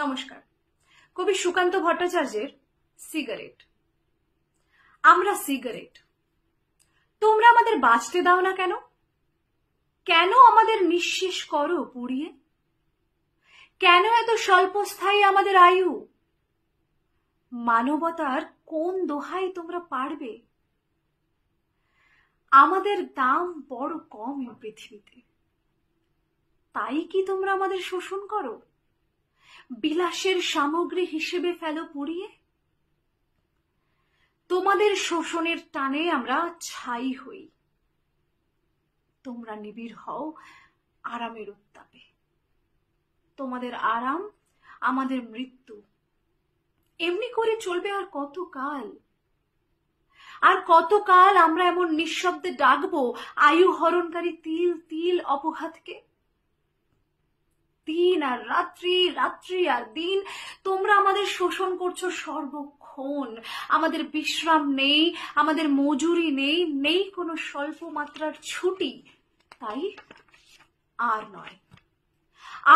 নমস্কার। কবি সুকান্ত ভট্টাচার্যের সিগারেট। আমরা সিগারেট, তোমরা আমাদের বাঁচতে দাও না কেন? কেন আমাদের নিঃশেষ করো পুড়িয়ে? কেন এত স্বল্পস্থায়ী আমাদের আয়ু? মানবতার কোন দোহাই তোমরা পারবে? আমাদের দাম বড় কম এই পৃথিবীতে, তাই কি তোমরা আমাদের শোষণ করো? বিলাসের সামগ্রী হিসেবে ফেলো পুড়িয়ে? তোমাদের শোষণের টানে আমরা ছাই হই, তোমরা নিবিড় হও আরামের উত্তাপে। তোমাদের আরাম আমাদের মৃত্যু। এমনি করে চলবে আর কতকাল? আর কতকাল আমরা এমন নিঃশব্দে ডাকবো আয়ু হরণকারী তিল তিল অপঘাতকে? দিন আর রাত্রি, রাত্রি আর দিন তোমরা আমাদের শোষণ করছো সর্বক্ষণ। আমাদের বিশ্রাম নেই, আমাদের মজুরি নেই, নেই কোনো স্বল্প মাত্রার ছুটি। তাই আর নয়,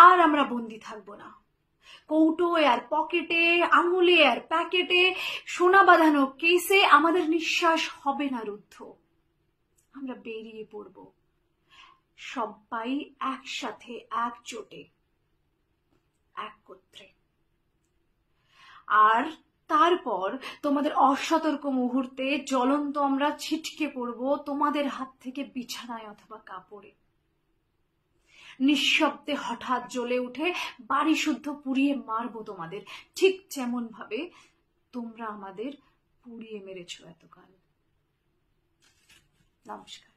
আর আমরা বন্দি থাকবো না কৌটোয় আর পকেটে, আঙুলে আর প্যাকেটে, সোনা বাঁধানো কেসে। আমাদের নিঃশ্বাস হবে না রুদ্ধ। আমরা বেরিয়ে পড়ব সবাই একসাথে, একজোটে, একত্রে। আর তারপর তোমাদের অসতর্ক মুহূর্তে জ্বলন্ত আমরা ছিটকে পড়ব তোমাদের হাত থেকে বিছানায় অথবা কাপড়ে। নিঃশব্দে হঠাৎ জ্বলে উঠে বাড়ি শুদ্ধ পুড়িয়ে মারবো তোমাদের, ঠিক যেমন ভাবে তোমরা আমাদের পুড়িয়ে মেরেছো এতকাল। নমস্কার।